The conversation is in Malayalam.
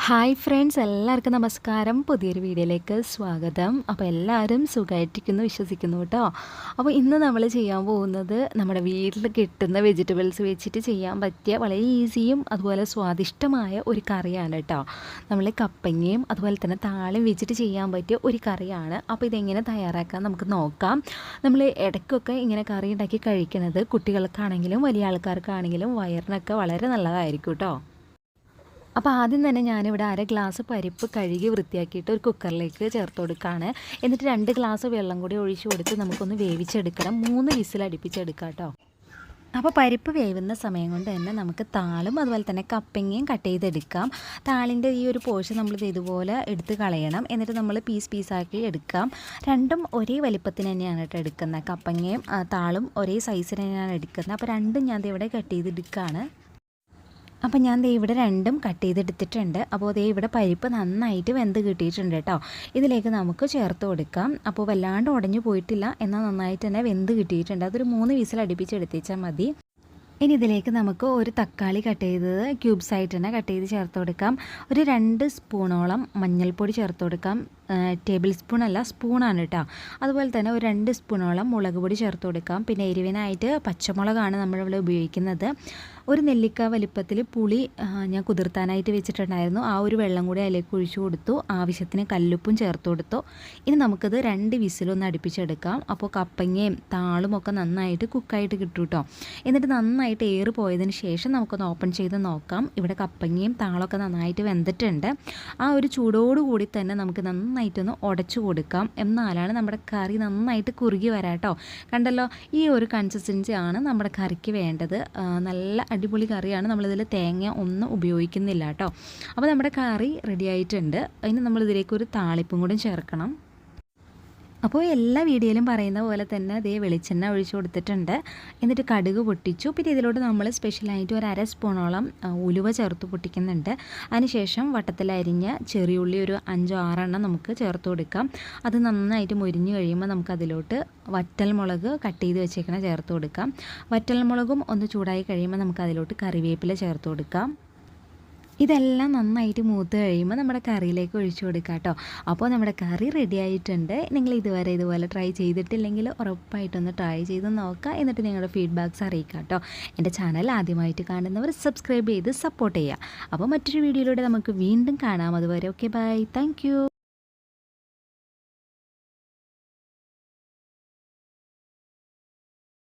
ഹായ് ഫ്രണ്ട്സ്, എല്ലാവർക്കും നമസ്കാരം. പുതിയൊരു വീഡിയോയിലേക്ക് സ്വാഗതം. അപ്പോൾ എല്ലാവരും സുഖമായിട്ടിരിക്കുന്നു വിശ്വസിക്കുന്നു കേട്ടോ. അപ്പോൾ ഇന്ന് നമ്മൾ ചെയ്യാൻ പോകുന്നത് നമ്മുടെ വീട്ടിൽ കിട്ടുന്ന വെജിറ്റബിൾസ് വെച്ചിട്ട് ചെയ്യാൻ പറ്റിയ വളരെ ഈസിയും അതുപോലെ സ്വാദിഷ്ടമായ ഒരു കറിയാണ് കേട്ടോ. നമ്മൾ കപ്പങ്ങയും അതുപോലെ തന്നെ താളിയും വെച്ചിട്ട് ചെയ്യാൻ പറ്റിയ ഒരു കറിയാണ്. അപ്പോൾ ഇതെങ്ങനെ തയ്യാറാക്കാൻ നമുക്ക് നോക്കാം. നമ്മൾ ഇടയ്ക്കൊക്കെ ഇങ്ങനെ കറി ഉണ്ടാക്കി കഴിക്കുന്നത് കുട്ടികൾക്കാണെങ്കിലും വലിയ ആൾക്കാർക്കാണെങ്കിലും വയറിനൊക്കെ വളരെ നല്ലതായിരിക്കും കേട്ടോ. അപ്പോൾ ആദ്യം തന്നെ ഞാനിവിടെ 1/2 ഗ്ലാസ് പരിപ്പ് കഴുകി വൃത്തിയാക്കിയിട്ട് ഒരു കുക്കറിലേക്ക് ചേർത്ത് കൊടുക്കുകയാണ്. എന്നിട്ട് 2 ഗ്ലാസ് വെള്ളം കൂടി ഒഴിച്ച് കൊടുത്ത് നമുക്കൊന്ന് വേവിച്ചെടുക്കണം. 3 വിസിൽ അടുപ്പിച്ചെടുക്കാം കേട്ടോ. അപ്പോൾ പരിപ്പ് വേവുന്ന സമയം കൊണ്ട് തന്നെ നമുക്ക് താളും അതുപോലെ തന്നെ കപ്പങ്ങയും കട്ട് ചെയ്തെടുക്കാം. താളിൻ്റെ ഈ ഒരു പോർഷൻ നമ്മൾ ഇതുപോലെ എടുത്ത് കളയണം. എന്നിട്ട് നമ്മൾ പീസാക്കി എടുക്കാം. രണ്ടും ഒരേ വലിപ്പത്തിന് തന്നെയാണ് കേട്ടോ എടുക്കുന്നത്. കപ്പങ്ങയും താളും ഒരേ സൈസിന് തന്നെയാണ് എടുക്കുന്നത്. അപ്പോൾ രണ്ടും ഞാൻ ഇവിടെ കട്ട് ചെയ്തെടുക്കുകയാണ്. അപ്പോൾ ഞാൻ ഇവിടെ രണ്ടും കട്ട് ചെയ്തെടുത്തിട്ടുണ്ട്. അപ്പോൾ ഇവിടെ പരിപ്പ് നന്നായിട്ട് വെന്ത് കിട്ടിയിട്ടുണ്ട് കേട്ടോ. ഇതിലേക്ക് നമുക്ക് ചേർത്ത് കൊടുക്കാം. അപ്പോൾ വല്ലാണ്ട് ഉടഞ്ഞു പോയിട്ടില്ല, എന്നാൽ നന്നായിട്ട് തന്നെ വെന്ത് കിട്ടിയിട്ടുണ്ട്. അതൊരു 3 വിസിൽ അടുപ്പിച്ചെടുത്തേച്ചാൽ മതി. ഇനി ഇതിലേക്ക് നമുക്ക് ഒരു തക്കാളി കട്ട് ചെയ്തത് ക്യൂബ്സായിട്ട് തന്നെ കട്ട് ചെയ്ത് ചേർത്ത് കൊടുക്കാം. ഒരു 2 സ്പൂണോളം മഞ്ഞൾപ്പൊടി ചേർത്ത് കൊടുക്കാം. ടേബിൾ സ്പൂൺ അല്ല, സ്പൂണാണ് കേട്ടോ. അതുപോലെ തന്നെ ഒരു 2 സ്പൂണോളം മുളക് പൊടി ചേർത്ത് കൊടുക്കാം. പിന്നെ എരിവിനായിട്ട് പച്ചമുളകാണ് നമ്മളിവിടെ ഉപയോഗിക്കുന്നത്. ഒരു നെല്ലിക്ക വലിപ്പത്തിൽ പുളി ഞാൻ കുതിർത്താനായിട്ട് വെച്ചിട്ടുണ്ടായിരുന്നു. ആ ഒരു വെള്ളം കൂടി അതിലേക്ക് ഒഴിച്ചു കൊടുത്തു. ആവശ്യത്തിന് കല്ലുപ്പും ചേർത്ത് കൊടുത്തു. ഇനി നമുക്കത് 2 വിസിലൊന്ന് അടുപ്പിച്ചെടുക്കാം. അപ്പോൾ കപ്പങ്ങയും താളും ഒക്കെ നന്നായിട്ട് കുക്കായിട്ട് കിട്ടും കേട്ടോ. എന്നിട്ട് നന്നായിട്ട് ഏറ് പോയതിന് ശേഷം നമുക്കൊന്ന് ഓപ്പൺ ചെയ്ത് നോക്കാം. ഇവിടെ കപ്പങ്ങയും താളൊക്കെ നന്നായിട്ട് വെന്തിട്ടുണ്ട്. ആ ഒരു ചൂടോടുകൂടി തന്നെ നമുക്ക് നന്നായിട്ടൊന്ന് ഉടച്ചു കൊടുക്കാം. എന്നാലാണ് നമ്മുടെ കറി നന്നായിട്ട് കുറുകി വരാം കേട്ടോ. കണ്ടല്ലോ, ഈ ഒരു കൺസിസ്റ്റൻസി ആണ് നമ്മുടെ കറിക്ക് വേണ്ടത്. നല്ല അടിപൊളി കറിയാണ്. നമ്മളിതിൽ തേങ്ങ ഒന്നും ഉപയോഗിക്കുന്നില്ല കേട്ടോ. അപ്പോൾ നമ്മുടെ കറി റെഡി ആയിട്ടുണ്ട്. അതിന് നമ്മളിതിലേക്ക് ഒരു താളിപ്പും കൂടി ചേർക്കണം. അപ്പോൾ എല്ലാ വീഡിയോയിലും പറയുന്ന പോലെ തന്നെ അതേ വെളിച്ചെണ്ണ ഒഴിച്ചു കൊടുത്തിട്ടുണ്ട്. എന്നിട്ട് കടുക് പൊട്ടിച്ചു. പിന്നെ ഇതിലോട്ട് നമ്മൾ സ്പെഷ്യലായിട്ട് ഒരു 1/2 സ്പൂണോളം ഉലുവ ചേർത്ത് പൊട്ടിക്കുന്നുണ്ട്. അതിനുശേഷം വട്ടത്തിലരിഞ്ഞ ചെറിയുള്ളി ഒരു 5-6 എണ്ണം നമുക്ക് ചേർത്ത് കൊടുക്കാം. അത് നന്നായിട്ട് മൊരിഞ്ഞ് കഴിയുമ്പോൾ നമുക്കതിലോട്ട് വറ്റൽമുളക് കട്ട് ചെയ്ത് വെച്ചേക്കണ ചേർത്ത് കൊടുക്കാം. വറ്റൽമുളകും ഒന്ന് ചൂടായി കഴിയുമ്പോൾ നമുക്കതിലോട്ട് കറിവേപ്പില ചേർത്ത് കൊടുക്കാം. ഇതെല്ലാം നന്നായിട്ട് മൂത്ത് കഴിയുമ്പോൾ നമ്മുടെ കറിയിലേക്ക് ഒഴിച്ചു കൊടുക്കാം കേട്ടോ. അപ്പോൾ നമ്മുടെ കറി റെഡി ആയിട്ടുണ്ട്. നിങ്ങൾ ഇതുപോലെ ട്രൈ ചെയ്തിട്ടില്ലെങ്കിൽ ഉറപ്പായിട്ടൊന്ന് ട്രൈ ചെയ്ത് നോക്കുക. എന്നിട്ട് നിങ്ങളുടെ ഫീഡ്ബാക്ക്സ് അറിയിക്കുക കേട്ടോ. എൻ്റെ ചാനൽ ആദ്യമായിട്ട് കാണുന്നവർ സബ്സ്ക്രൈബ് ചെയ്ത് സപ്പോർട്ട് ചെയ്യുക. അപ്പോൾ മറ്റൊരു വീഡിയോയിലൂടെ നമുക്ക് വീണ്ടും കാണാം. അതുവരെ ഓക്കെ, ബൈ, താങ്ക് യു.